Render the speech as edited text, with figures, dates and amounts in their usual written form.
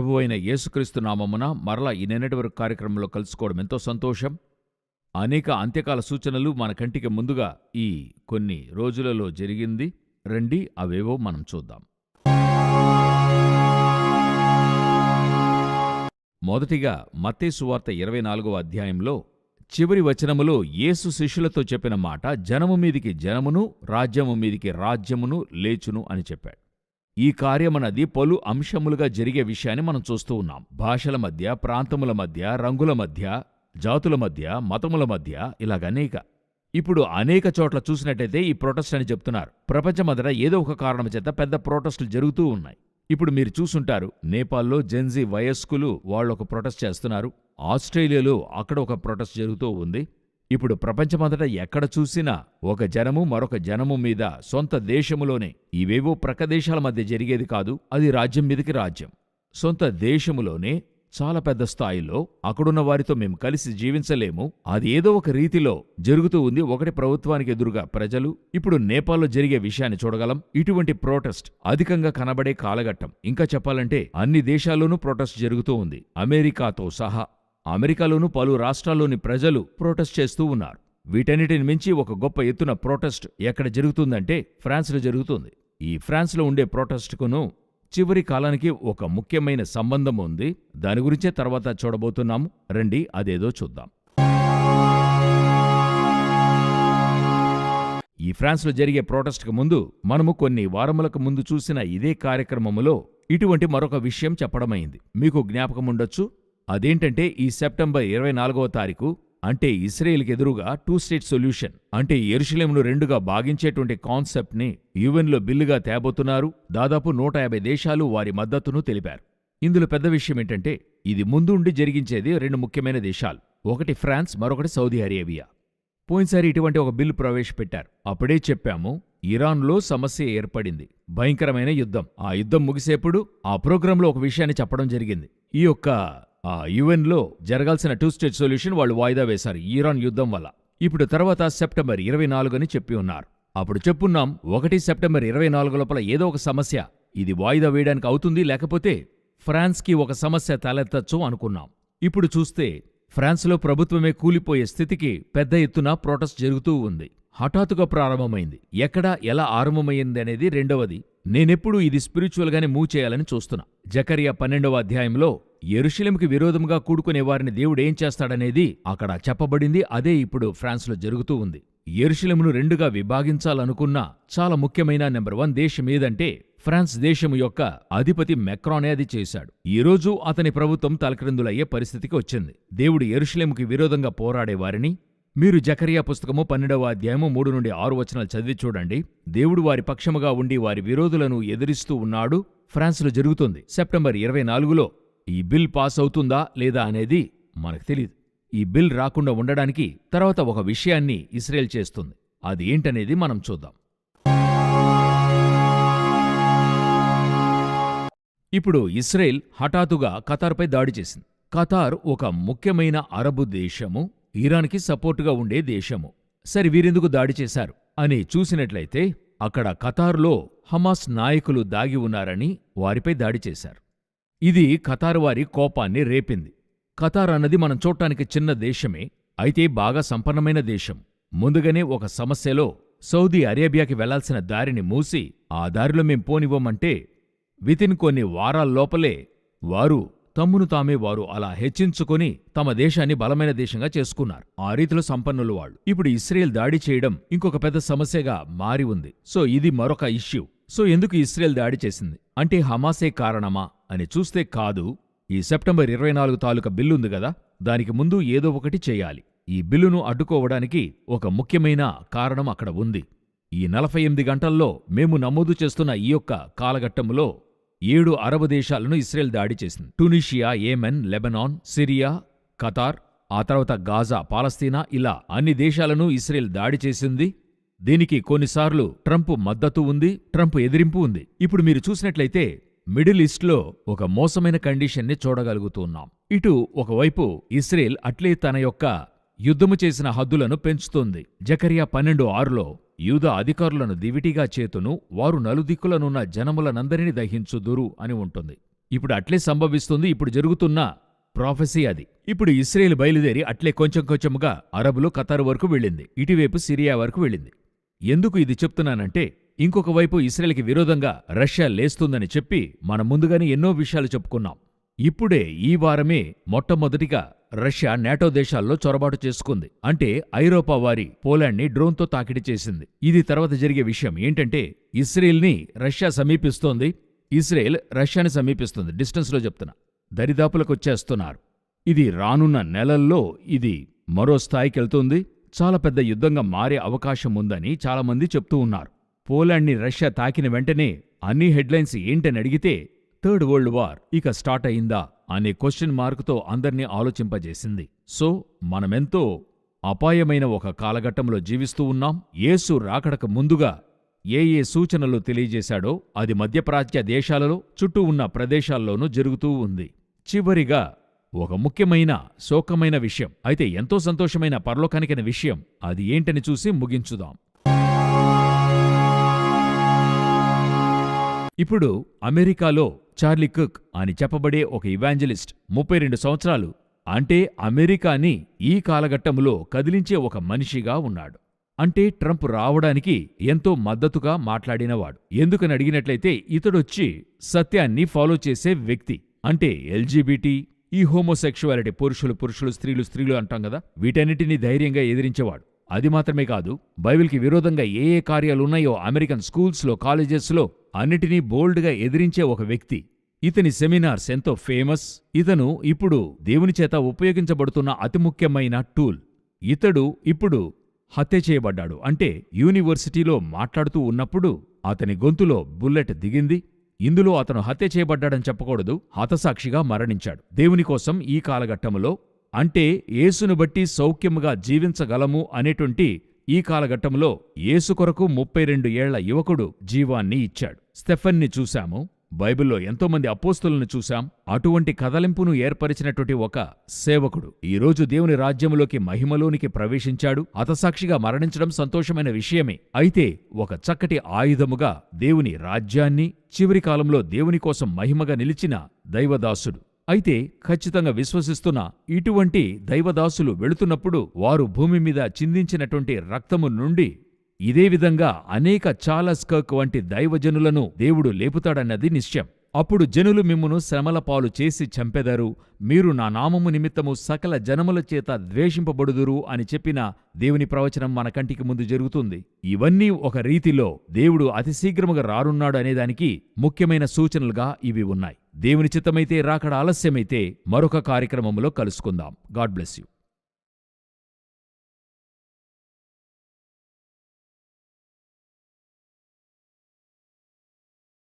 ప్రభువైన యేసుక్రీస్తు నామమున మరలా ఈ నిన్నటి వరకు కార్యక్రమంలో కలుసుకోవడం ఎంతో సంతోషం. అనేక అంత్యకాల సూచనలు మన కంటికి ముందుగా ఈ కొన్ని రోజులలో జరిగింది. రండి అవేవో మనం చూద్దాం. మొదటిగా మత్తయి సువార్త 24వ అధ్యాయంలో చివరి వచనములో యేసు శిష్యులతో చెప్పిన మాట, జనము మీదికి జనమును, రాజ్యము మీదికి రాజ్యమును లేచును అని చెప్పాడు. ఈ కార్యమన్నది పలు అంశములుగా జరిగే విషయాన్ని మనం చూస్తూ ఉన్నాం. భాషల మధ్య, ప్రాంతముల మధ్య, రంగుల మధ్య, జాతుల మధ్య, మతముల మధ్య, ఇలాగనేక. ఇప్పుడు అనేక చోట్ల చూసినట్టయితే ఈ ప్రొటెస్ట్ అని చెప్తున్నారు. ప్రపంచమంతటా ఏదో ఒక కారణం చేత పెద్ద ప్రొటెస్టులు జరుగుతూ ఉన్నాయి. ఇప్పుడు మీరు చూసుంటారు, నేపాల్లో జెన్జీ వయస్కులు వాళ్ళొక ప్రొటెస్ట్ చేస్తున్నారు. ఆస్ట్రేలియాలో అక్కడ ఒక ప్రొటెస్ట్ జరుగుతూ ఉంది. ఇప్పుడు ప్రపంచమంతటా ఎక్కడ చూసినా ఒక జనము మరొక జనము మీద సొంత దేశములోనే, ఇవేవో ప్రక్క దేశాల మధ్య జరిగేది కాదు, అది రాజ్యం మీదకి రాజ్యం. సొంత దేశములోనే చాలా పెద్ద స్థాయిలో అక్కడున్న వారితో మేము కలిసి జీవించలేము, అది ఏదో ఒక రీతిలో జరుగుతూ ఉంది. ఒకటి ప్రభుత్వానికి ఎదురుగా ప్రజలు. ఇప్పుడు నేపాల్లో జరిగే విషయాన్ని చూడగలం. ఇటువంటి ప్రొటెస్ట్ అధికంగా కనబడే కాలఘట్టం. ఇంకా చెప్పాలంటే అన్ని దేశాల్లోనూ ప్రొటెస్ట్ జరుగుతూ ఉంది, అమెరికాతో సహా. అమెరికాలోనూ పలు రాష్ట్రాల్లోని ప్రజలు ప్రొటెస్ట్ చేస్తూ ఉన్నారు. వీటన్నిటిని మించి ఒక గొప్ప ఎత్తున ప్రొటెస్ట్ ఎక్కడ జరుగుతుందంటే ఫ్రాన్స్లో జరుగుతుంది. ఈ ఫ్రాన్స్లో ఉండే ప్రొటెస్ట్కును చివరి కాలానికి ఒక ముఖ్యమైన సంబంధం ఉంది. దాని గురించే తర్వాత చూడబోతున్నాము. రండి అదేదో చూద్దాం. ఈ ఫ్రాన్స్లో జరిగే ప్రొటెస్ట్కు ముందు మనము కొన్ని వారములకు ముందు చూసిన ఇదే కార్యక్రమములో ఇటువంటి మరొక విషయం చెప్పడమైంది. మీకు జ్ఞాపకముండొచ్చు. అదేంటంటే ఈ సెప్టెంబర్ 24వ తారీఖు అంటే ఇస్రాయేల్కి ఎదురుగా 2 స్టేట్ సొల్యూషన్ అంటే యెరూషలేమును రెండుగా భాగించేటువంటి కాన్సెప్ట్ని యుఎన్లో బిల్లుగా తేబోతున్నారు. దాదాపు 150 దేశాలు వారి మద్దతును తెలిపారు. ఇందులో పెద్ద విషయం ఏంటంటే ఇది ముందుండి జరిగించేది 2 ముఖ్యమైన దేశాలు. ఒకటి ఫ్రాన్స్, మరొకటి సౌదీ అరేబియా. పోయినసారి ఇటువంటి ఒక బిల్లు ప్రవేశపెట్టారు. అప్పుడే చెప్పాము, ఇరాన్లో సమస్య ఏర్పడింది, భయంకరమైన యుద్ధం. ఆ యుద్ధం ముగిసేప్పుడు ఆ ప్రోగ్రాంలో ఒక విషయాన్ని చెప్పడం జరిగింది. ఈ యొక్క యుఎన్లో జరగాల్సిన 2 స్టేట్ సొల్యూషన్ వాళ్ళు వాయిదా వేశారు ఇరాన్ యుద్ధం వల్ల. ఇప్పుడు తర్వాత సెప్టెంబర్ 24 అని చెప్పి ఉన్నారు. అప్పుడు చెప్పున్నాం, 1 సెప్టెంబర్ 24 లోపల ఏదో ఒక సమస్య ఇది వాయిదా వేయడానికి అవుతుంది, లేకపోతే ఫ్రాన్స్కి ఒక సమస్య తలెత్తచ్చు అనుకున్నాం. ఇప్పుడు చూస్తే ఫ్రాన్స్లో ప్రభుత్వమే కూలిపోయే స్థితికి పెద్ద ఎత్తున ప్రొటెస్ట్ జరుగుతూ ఉంది. హఠాత్తుగా ప్రారంభమైంది. ఎక్కడ ఎలా ఆరంభమైంది అనేది రెండవది. నేనెప్పుడు ఇది స్పిరిచువల్గానే మూవ్ చేయాలని చూస్తున్నా. జకరియా 12వ అధ్యాయంలో యెరూషలేముకి విరోధంగా కూడుకునే వారిని దేవుడేం చేస్తాడనేది అక్కడ చెప్పబడింది. అదే ఇప్పుడు ఫ్రాన్స్లో జరుగుతూ ఉంది. యెరూషలేమును రెండుగా విభాగించాలనుకున్న చాలా ముఖ్యమైన నెంబర్ 1 దేశం ఏదంటే ఫ్రాన్స్ దేశము యొక్క అధిపతి మెక్రానే అది చేశాడు. ఈరోజు అతని ప్రభుత్వం తలక్రిందులయ్యే పరిస్థితికి వచ్చింది. దేవుడు యెరూషలేముకి విరోధంగా పోరాడే వారిని మీరు జకరియా పుస్తకము 12వ అధ్యాయము 3 నుండి 6 వచనాలు చదివి చూడండి. దేవుడు వారి పక్షముగా ఉండి వారి విరోధులను ఎదిరిస్తూ ఉన్నాడు. ఫ్రాన్స్లో జరుగుతుంది. సెప్టెంబర్ 24లో ఈ బిల్ పాస్ అవుతుందా లేదా అనేది మనకు తెలియదు. ఈ బిల్ రాకుండా ఉండడానికి తర్వాత ఒక విషయాన్ని ఇస్రాయేల్ చేస్తుంది. అది ఏంటనేది మనం చూద్దాం. ఇప్పుడు ఇస్రాయేల్ హఠాత్తుగా ఖతార్పై దాడి చేసింది. ఖతార్ ఒక ముఖ్యమైన అరబు దేశము, ఇరాన్కి సపోర్టుగా ఉండే దేశము. సరి వీరెందుకు దాడి చేశారు అని చూసినట్లయితే అక్కడ ఖతార్లో హమాస్ నాయకులు దాగి ఉన్నారని వారిపై దాడి చేశారు. ఇది ఖతార్ వారి కోపాన్ని రేపింది. ఖతార్ అన్నది మనం చూడటానికి చిన్న దేశమే, అయితే బాగా సంపన్నమైన దేశం. ముందుగానే ఒక సమస్యలో సౌదీ అరేబియాకి వెళ్లాల్సిన దారిని మూసి ఆ దారిలో మేం పోనివ్వమంటే వితిన్ కొన్ని వారాల్లోపలే వారు తమ్మును తామే వారు అలా హెచ్చించుకొని తమ దేశాన్ని బలమైన దేశంగా చేసుకున్నారు. ఆ రీతిలో సంపన్నులు వాళ్ళు. ఇప్పుడు ఇస్రాయేల్ దాడి చేయడం ఇంకొక పెద్ద సమస్యగా మారి ఉంది. సో ఇది మరొక ఇష్యూ. సో ఎందుకు ఇస్రాయేల్ దాడి చేసింది అంటే హమాసే కారణమా అని చూస్తే కాదు. ఈ సెప్టెంబర్ 24 తాలూకా బిల్లు ఉంది కదా, దానికి ముందు ఏదో ఒకటి చేయాలి. ఈ బిల్లును అడ్డుకోవడానికి ఒక ముఖ్యమైన కారణం అక్కడ ఉంది. ఈ 48 గంటల్లో మేము నమోదు చేస్తున్న ఈ యొక్క కాలఘట్టములో 7 అరబ్ దేశాలను ఇస్రాయేల్ దాడి చేసింది. Tunisia, Yemen, Lebanon, Syria, Qatar, ఆ తర్వాత గాజా, పాలస్తీనా, ఇలా అన్ని దేశాలను ఇస్రాయేల్ దాడి చేసింది. దీనికి కొన్నిసార్లు ట్రంప్ మద్దతు ఉంది, ట్రంప్ ఎదిరింపు ఉంది. ఇప్పుడు మీరు చూసినట్లయితే మిడిల్ ఈస్ట్లో ఒక మోసమైన కండిషన్ని చూడగలుగుతున్నాం. ఇటు ఒకవైపు ఇస్రాయేల్ అట్లే తన యొక్క యుద్ధము చేసిన హద్దులను పెంచుతోంది. జకరియా 12:6లో యూదా అధికారులను దివిటీగా చేతును, వారు నలుదిక్కులనున్న జనములనందరినీ దహించుదురు అని ఉంటుంది. ఇప్పుడు అట్లే సంభవిస్తుంది. ఇప్పుడు జరుగుతున్న ప్రాఫెసీ అది. ఇప్పుడు ఇశ్రాయేలు బయలుదేరి అట్లే కొంచెం కొంచెముగా అరబులు ఖతారు వరకు వెళ్ళింది. ఇటువైపు సిరియా వరకు వెళ్ళింది. ఎందుకు ఇది చెప్తున్నానంటే, ఇంకొక వైపు ఇశ్రాయేలుకి విరోధంగా రష్యా లేస్తుందని చెప్పి మనం ముందుగానే ఎన్నో విషయాలు చెప్పుకున్నాం. ఇప్పుడే ఈ వారమే మొట్టమొదటిగా రష్యా నాటో దేశాల్లో చొరబాటు చేసుకుంది. అంటే ఐరోపా వారి పోలాండ్ని డ్రోన్తో తాకిడి చేసింది. ఇది తర్వాత జరిగే విషయం ఏంటంటే, ఇశ్రాయేల్ని రష్యా సమీపిస్తోంది, ఇశ్రాయేల్ రష్యాని సమీపిస్తుంది. డిస్టెన్స్లో చెప్తున్నా, దరిదాపులకొచ్చేస్తున్నారు. ఇది రానున్న నెలల్లో ఇది మరో స్థాయికెళ్తుంది. చాలా పెద్ద యుద్ధంగా మారే అవకాశం ఉందని చాలామంది చెప్తూ ఉన్నారు. పోలాండ్ని రష్యా తాకిన వెంటనే అన్ని హెడ్లైన్స్ ఏంటని అడిగితే థర్డ్ వరల్డ్ వార్ ఇక స్టార్ట్ అయిందా అనే క్వశ్చన్ మార్కుతో అందర్నీ ఆలోచింపజేసింది. సో మనమెంతో అపాయమైన ఒక కాలఘట్టంలో జీవిస్తూ ఉన్నాం. యేసు రాకడకు ముందుగా ఏ సూచనలు తెలియజేశాడో అది మధ్యప్రాచ్య దేశాలలో చుట్టూ ఉన్న ప్రదేశాల్లోనూ జరుగుతూ ఉంది. చివరిగా ఒక ముఖ్యమైన శోకమైన విషయం, అయితే ఎంతో సంతోషమైన పరలోకానికైన విషయం, అది ఏంటని చూసి ముగించుదాం. ఇప్పుడు అమెరికాలో చార్లీ కుక్ అని చెప్పబడే ఒక ఇవాంజలిస్ట్ 32 సంవత్సరాలు, అంటే అమెరికాని ఈ కాలఘట్టంలో కదిలించే ఒక మనిషిగా ఉన్నాడు. అంటే ట్రంప్ రావడానికి ఎంతో మద్దతుగా మాట్లాడినవాడు. ఎందుకని అడిగినట్లయితే ఇతడొచ్చి సత్యాన్ని ఫాలో చేసే వ్యక్తి. అంటే ఎల్జీబీటీ, ఈ హోమోసెక్షువాలిటీ, పురుషులు స్త్రీలు అంటాం కదా, వీటన్నిటినీ ధైర్యంగా ఎదిరించేవాడు. అది మాత్రమే కాదు, బైబిల్కి విరోధంగా ఏ కార్యాలున్నాయో అమెరికన్ స్కూల్స్లో, కాలేజెస్లో అన్నిటినీ బోల్డ్గా ఎదిరించే ఒక వ్యక్తి. ఇతని సెమినార్స్ ఎంతో ఫేమస్. ఇతను ఇప్పుడు దేవుని చేత ఉపయోగించబడుతున్న అతి ముఖ్యమైన టూల్. ఇతడు ఇప్పుడు హత్య చేయబడ్డాడు. అంటే యూనివర్సిటీలో మాట్లాడుతూ ఉన్నప్పుడు అతని గొంతులో బుల్లెట్ దిగింది. ఇందులో అతను హత్య చేయబడ్డాడని చెప్పకూడదు, హతసాక్షిగా మరణించాడు దేవుని కోసం. ఈ కాలఘట్టములో, అంటే యేసును బట్టి సౌఖ్యముగా జీవించగలము అనేటువంటి ఈ కాలఘట్టంలో యేసు కొరకు 32 ఏళ్ల యువకుడు జీవాన్ని ఇచ్చాడు. స్టెఫెన్ని చూశాము, బైబిల్లో ఎంతోమంది అపోస్తలులను చూశాం. అటువంటి కదలింపును ఏర్పరిచినటువంటి ఒక సేవకుడు ఈరోజు దేవుని రాజ్యములోకి, మహిమలోనికి ప్రవేశించాడు. హతసాక్షిగా మరణించడం సంతోషమైన విషయమే. అయితే ఒక చక్కటి ఆయుధముగా దేవుని రాజ్యాన్ని, చివరి కాలంలో దేవుని కోసం మహిమగా నిలిచిన దైవదాసుడు. అయితే ఖచ్చితంగా విశ్వసిస్తున్న ఇటువంటి దైవదాసులు వెళుతున్నప్పుడు వారు భూమి మీద చిందించినటువంటి రక్తము నుండి ఇదే విధంగా అనేక చార్లెస్ కర్క్ వంటి దైవజనులను దేవుడు లేపుతాడన్నది నిశ్చయం. అప్పుడు జనులు మిమ్మును శ్రమల పాలు చేసి చంపెదరు, మీరు నా నామము నిమిత్తము సకల జనముల చేత ద్వేషింపబడుదురు అని చెప్పిన దేవుని ప్రవచనం మన కంటికి ముందు జరుగుతుంది. ఇవన్నీ ఒక రీతిలో దేవుడు అతి శీఘ్రముగా రానున్నాడు అనేదానికి ముఖ్యమైన సూచనలుగా ఇవి ఉన్నాయి. దేవుని చిత్తమైతే, రాకడ ఆలస్యమైతే మరొక కార్యక్రమంలో కలుసుకుందాం. God bless you.